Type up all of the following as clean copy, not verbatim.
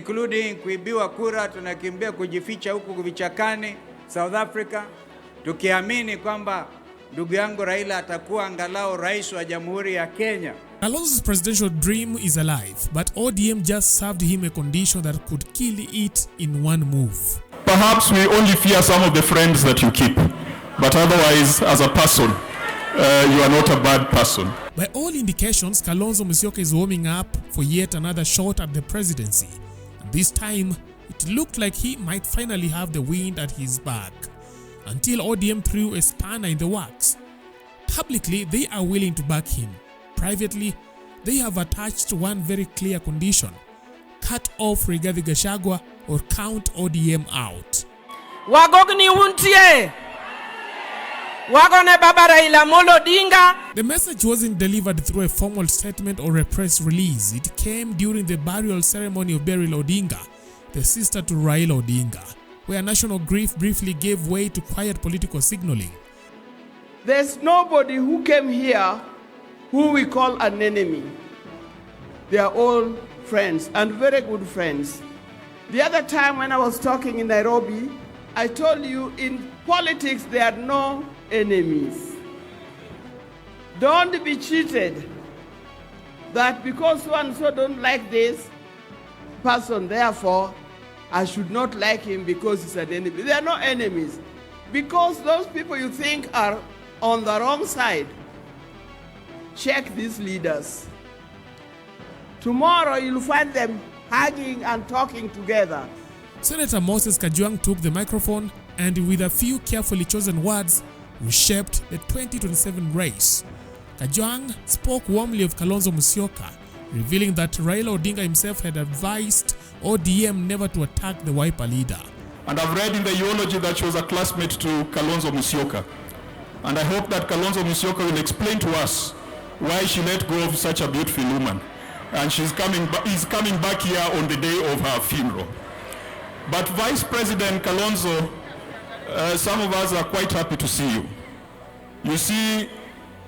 including kuibiwa kura, tunakimbia kujificha huku vichakani South Africa, tukiamini kwamba ndugu yangu Raila atakuwa angalau rais wa Jamhuri ya Kenya. Kalonzo's presidential dream is alive, but ODM just served him a condition that could kill it in one move. Perhaps we only fear some of the friends that you keep, but otherwise, as a person, you are not a bad person. By all indications, Kalonzo Musyoka is warming up for yet another shot at the presidency. And this time, it looked like he might finally have the wind at his back. Until ODM threw a spanner in the works. Publicly, they are willing to back him. Privately, they have attached one very clear condition: cut off Rigathi Gachagua or count ODM out. Wagogni untie! Wagone Baba Raila Molo Odinga! The message wasn't delivered through a formal statement or a press release. It came during the burial ceremony of Beryl Odinga, the sister to Raila Odinga, where national grief briefly gave way to quiet political signaling. There's nobody who came here who we call an enemy. They are all friends and very good friends. The other time when I was talking in Nairobi, I told you in politics there are no enemies. Don't be cheated that because so and so don't like this person, therefore I should not like him because he's an enemy. There are no enemies. Because those people you think are on the wrong side, check these leaders. Tomorrow you'll find them hugging and talking together. Senator Moses Kajwang took the microphone and with a few carefully chosen words reshaped the 2027 race. Kajwang spoke warmly of Kalonzo Musyoka, revealing that Raila Odinga himself had advised ODM never to attack the Wiper leader. And I've read in the eulogy that she was a classmate to Kalonzo Musyoka. And I hope that Kalonzo Musyoka will explain to us why she let go of such a beautiful woman. And he's coming back here on the day of her funeral. But Vice President Kalonzo, some of us are quite happy to see you. You see,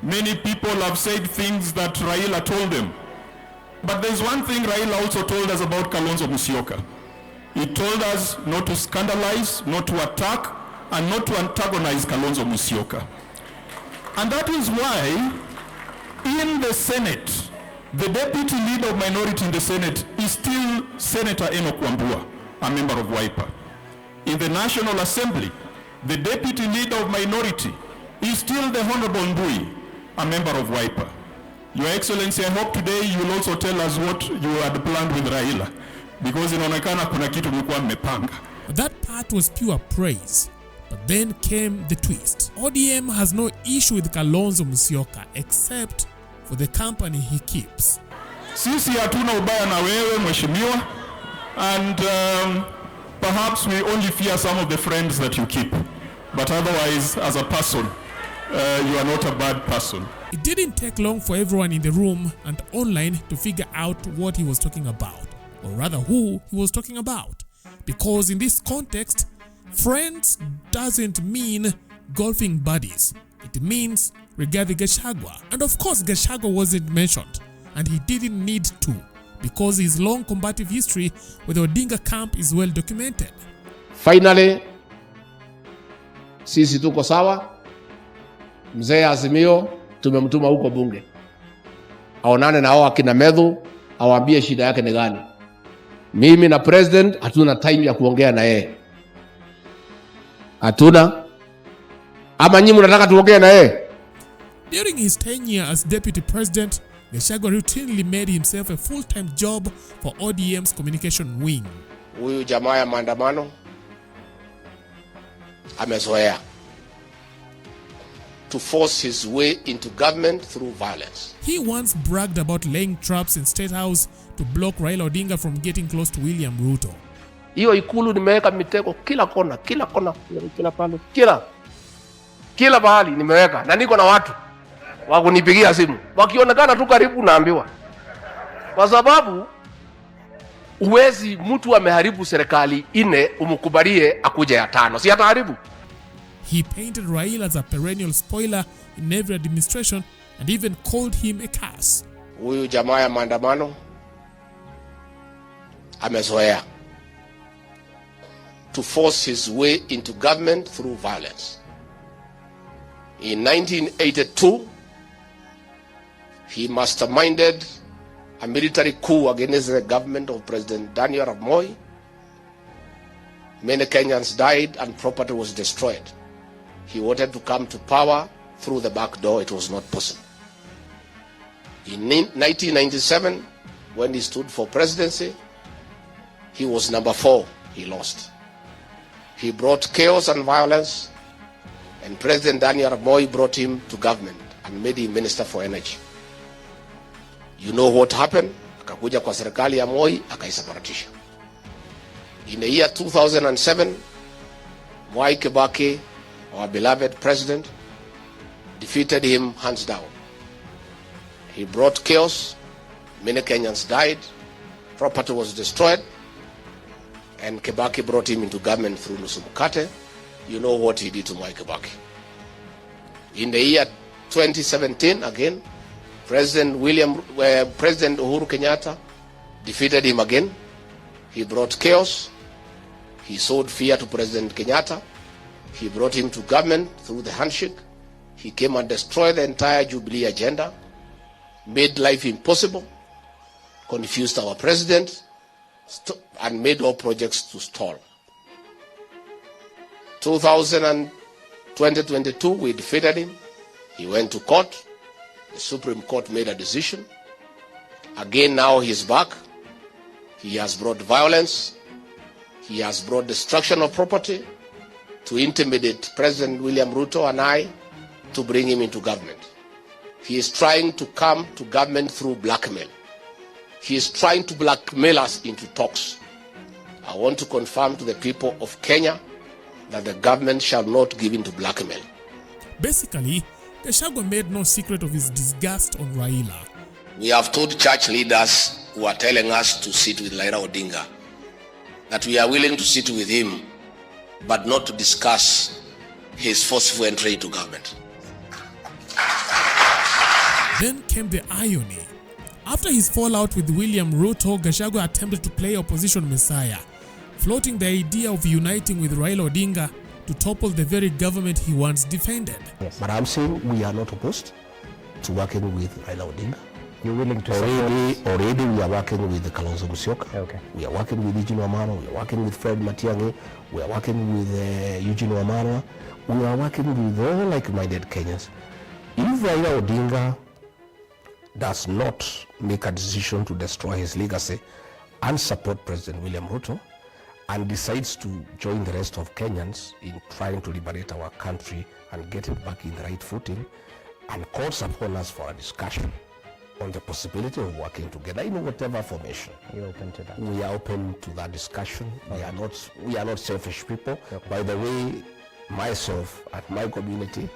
many people have said things that Raila told them. But there's one thing Raila also told us about Kalonzo Musyoka. He told us not to scandalize, not to attack, and not to antagonize Kalonzo Musyoka. And that is why in the Senate, the deputy leader of minority in the Senate is still Senator Enoch Wambua, a member of Wiper. In the National Assembly, the deputy leader of minority is still the Honorable Mbui, a member of Wiper. Your Excellency, I hope today you will also tell us what you had planned with Raila, because inaonekana kuna kitu mlikuwa mmepanga. That part was pure praise. But then came the twist. ODM has no issue with Kalonzo Musyoka except for the company he keeps. Sisi hatuna ubaya na wewe mheshimiwa, and perhaps we only fear some of the friends that you keep. But otherwise, as a person, you are not a bad person. It didn't take long for everyone in the room and online to figure out what he was talking about, or rather who he was talking about. Because in this context, friends doesn't mean golfing buddies. It means Rigathi Gachagua. And of course, Gachagua wasn't mentioned, and he didn't need to, because his long combative history with the Odinga camp is well documented. Finally, sisi tuko sawa. Mzee Azimio tumemtuma huko bunge aonane na hao akina Medhu, awaambie shida yake ni gani. Mimi na president hatuna time ya kuongea na yeye. Hatuna. Ama nyinyi mnataka tuongee na yeye? During his tenure as deputy president, Gachagua routinely made himself a full-time job for ODM's communication wing. Huyu jamaa ya maandamano amezoea to force his way into government through violence. He once bragged about laying traps in State House to block Raila Odinga from getting close to William Ruto. Hiyo ikulu nimeweka mitego kila kona, kila pale, kila bahali nimeweka, na niko na watu wa kunipigia simu. Wakionekana tu karibu naambiwa. Kwa sababu uwezi mtu ameharibu serikali 4 umkubalie akuje ya 5. Si ataharibu. He painted Raila as a perennial spoiler in every administration and even called him a curse. Huyu jamaa ya maandamano amezoea to force his way into government through violence. In 1982, he masterminded a military coup against the government of President Daniel Arap Moi. Many Kenyans died and property was destroyed. He wanted to come to power through the back door. It was not possible. In 1997, when he stood for presidency, he was number 4. He lost. He brought chaos and violence, and President Daniel Arap Moi brought him to government and made him Minister for Energy. You know what happened? Akakuja kwa serikali ya Moi, akaisaparatisha. In the year 2007, Mwai Kibaki, our beloved president, defeated him hands down. He brought chaos, many Kenyans died, property was destroyed, and Kibaki brought him into government through Nusu Mkate. You know what he did to Mwai Kibaki. In the year 2017, again, President Uhuru Kenyatta defeated him again. He brought chaos. He sowed fear to President Kenyatta. He brought him to government through the handshake. He came and destroyed the entire Jubilee agenda, made life impossible, confused our president, and made all projects to stall. 2022, we defeated him. He went to court. The Supreme Court made a decision. Again, now he's back. He has brought violence. He has brought destruction of property to intimidate President William Ruto and I to bring him into government. He is trying to come to government through blackmail. He is trying to blackmail us into talks. I want to confirm to the people of Kenya that the government shall not give in to blackmail. Basically, Gachagua made no secret of his disgust on Raila. We have told church leaders who are telling us to sit with Raila Odinga that we are willing to sit with him, but not to discuss his forceful entry into government. Then came the irony. After his fallout with William Ruto, Gachagua attempted to play opposition messiah, floating the idea of uniting with Raila Odinga to topple the very government he once defended. Yes. But I'm saying we are not opposed to working with Raila Odinga. You're willing to already we are working with Kalonzo Musyoka. Okay. We are working with Eugene Wamalwa. We are working with Fred Matiang'i. We are working with Eugene Wamalwa. We are working with all like-minded Kenyans. If Raila Odinga does not make a decision to destroy his legacy and support President William Ruto, and decides to join the rest of Kenyans in trying to liberate our country and get it back in the right footing, and calls upon us for a discussion on the possibility of working together in whatever formation. You're open to that? We are open to that discussion. Okay. We are not selfish people. Okay. By the way, myself and my community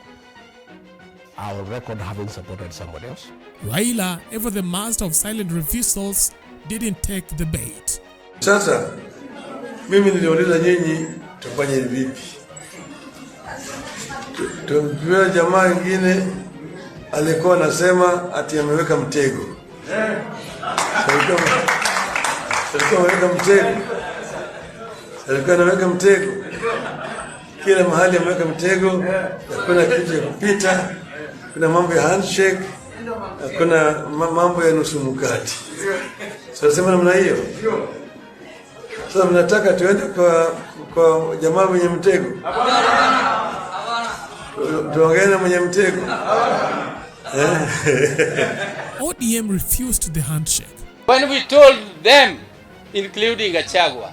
are on record having supported somebody else. Raila, ever the master of silent refusals, didn't take the bait. Sasa mimi niliuliza nyinyi tufanye vipi? Tumpiwa jamaa mwingine alikuwa anasema ati ameweka mtego. Alikuwa ameweka mtego. Alikuwa anaweka mtego. Kila mahali ameweka mtego, hakuna kitu cha kupita, kuna mambo ya handshake, kuna mambo ya nusu mkate. Sasa sema namna hiyo. Sasa mnataka tuende kwa jamaa mwenye mtego? Tuongee na mwenye mtego. ODM refused the handshake. When we told them, including Gachagua,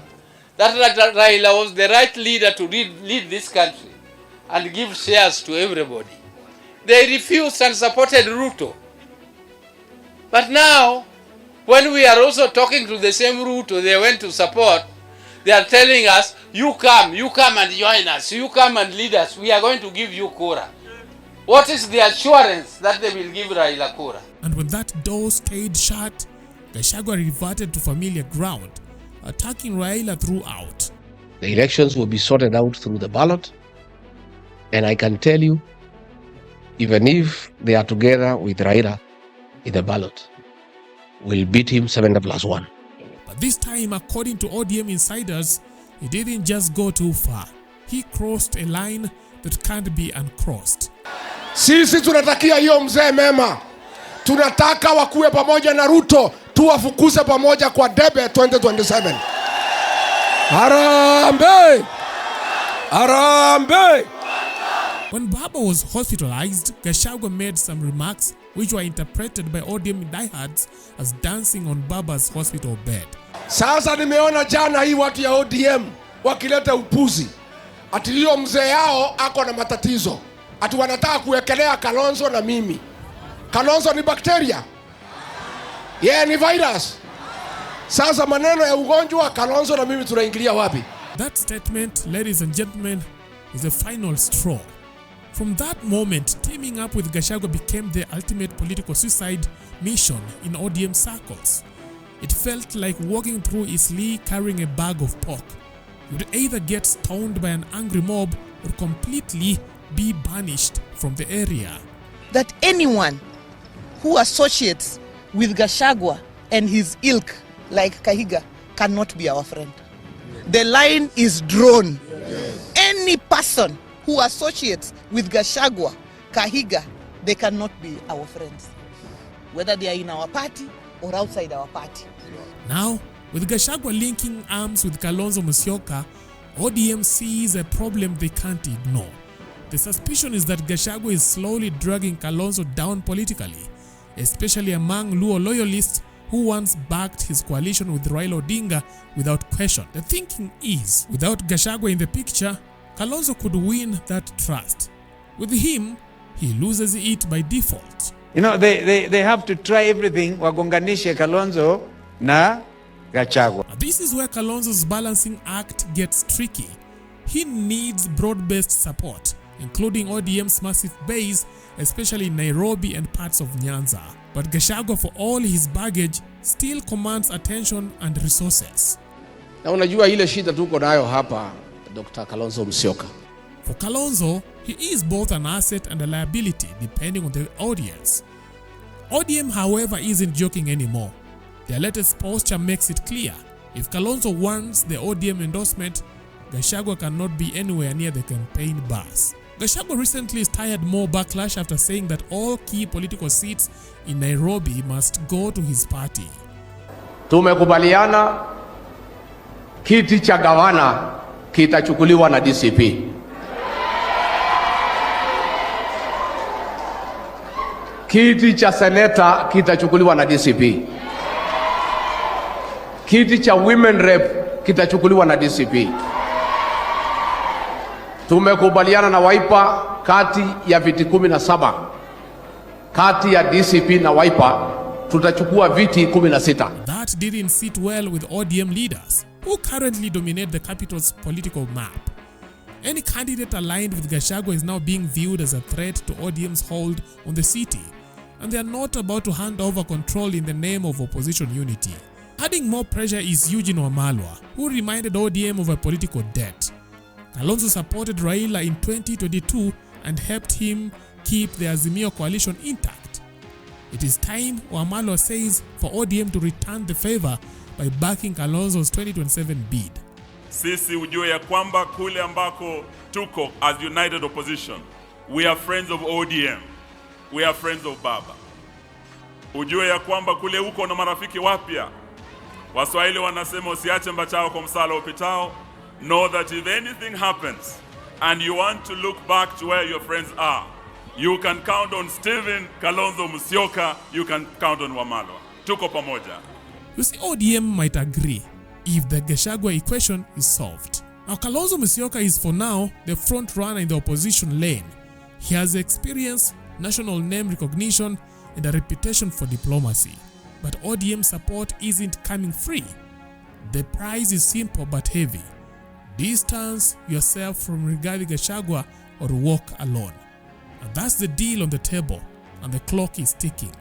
that Raila was the right leader to lead this country and give shares to everybody, they refused and supported Ruto. But now, when we are also talking to the same Ruto they went to support, they are telling us, you come and join us, you come and lead us, we are going to give you Kura. What is the assurance that they will give Raila Kura? And when that door stayed shut, Gachagua reverted to familiar ground, attacking Raila throughout. The elections will be sorted out through the ballot, and I can tell you, even if they are together with Raila in the ballot, we'll beat him 7+1. But this time, according to ODM insiders, he didn't just go too far. He crossed a line that can't be uncrossed. Sisi tunatakia hiyo mzee mema. Tunataka wakuwe pamoja na Ruto, tuwafukuze pamoja kwa debe 2027. Harambe! Harambe! When Baba was hospitalized, Gachagua made some remarks which were interpreted by ODM diehards as dancing on Baba's hospital bed. Sasa nimeona jana hii watu ya ODM wakileta upuzi. Ati hiyo mzee yao ako na matatizo. Ati wanataka kuwekelea Kalonzo na mimi. Kalonzo ni bakteria. Yeye ni virus. Sasa maneno ya ugonjwa Kalonzo na mimi tunaingilia wapi? That statement, ladies and gentlemen, is the final straw. From that moment, teaming up with Gachagua became the ultimate political suicide mission in ODM circles. It felt like walking through Eastleigh carrying a bag of pork. You would either get stoned by an angry mob or completely be banished from the area. That anyone who associates with Gachagua and his ilk, like Kahiga, cannot be our friend. The line is drawn. Any person who associates with Gachagua, Kahiga, they cannot be our friends, whether they are in our party or outside our party. Now, with Gachagua linking arms with Kalonzo Musyoka, ODM sees a problem they can't ignore. The suspicion is that Gachagua is slowly dragging Kalonzo down politically, especially among Luo loyalists who once backed his coalition with Raila Odinga without question. The thinking is, without Gachagua in the picture, Kalonzo could win that trust. With him, he loses it by default. You know, they have to try everything wagonganishe Kalonzo na Gachagua. This is where Kalonzo's balancing act gets tricky. He needs broad-based support, including ODM's massive base, especially in Nairobi and parts of Nyanza. But Gachagua, for all his baggage, still commands attention and resources. Na unajua ile shida tuko nayo hapa, Dr. Kalonzo Musyoka. For Kalonzo, he is both an asset and a liability depending on the audience. ODM, however, isn't joking anymore. Their latest posture makes it clear. If Kalonzo wants the ODM endorsement, Gachagua cannot be anywhere near the campaign bus. Gachagua recently stirred more backlash after saying that all key political seats in Nairobi must go to his party. Tumekubaliana kiti cha gavana kitachukuliwa na DCP. Kiti cha seneta kitachukuliwa na DCP. Kiti cha women rep kitachukuliwa na DCP. Tumekubaliana na Wiper kati ya viti 17. Kati ya DCP na Wiper tutachukua viti 16. That didn't sit well with ODM leaders who currently dominate the capital's political map. Any candidate aligned with Gachagua is now being viewed as a threat to ODM's hold on the city, and they are not about to hand over control in the name of opposition unity. Adding more pressure is Eugene Wamalwa, who reminded ODM of a political debt. Kalonzo supported Raila in 2022 and helped him keep the Azimio coalition intact. It is time, Wamalwa says, for ODM to return the favor by backing Kalonzo's 2027 bid. Sisi ujue ya kwamba kule ambako tuko as united opposition, we are friends of ODM, we are friends of Baba. Ujue ya kwamba kule uko na marafiki wapya. Waswahili wanasema usiache mbachao kwa msala upitao. Know that if anything happens and you want to look back to where your friends are, you can count on Stephen Kalonzo Musyoka, you can count on Wamalwa. Tuko pamoja. You see, ODM might agree if the Gachagua equation is solved. Now, Kalonzo Musyoka is for now the front runner in the opposition lane. He has experience, national name recognition, and a reputation for diplomacy. But ODM support isn't coming free. The price is simple but heavy. Distance yourself from Rigathi Gachagua or walk alone. And that's the deal on the table, and the clock is ticking.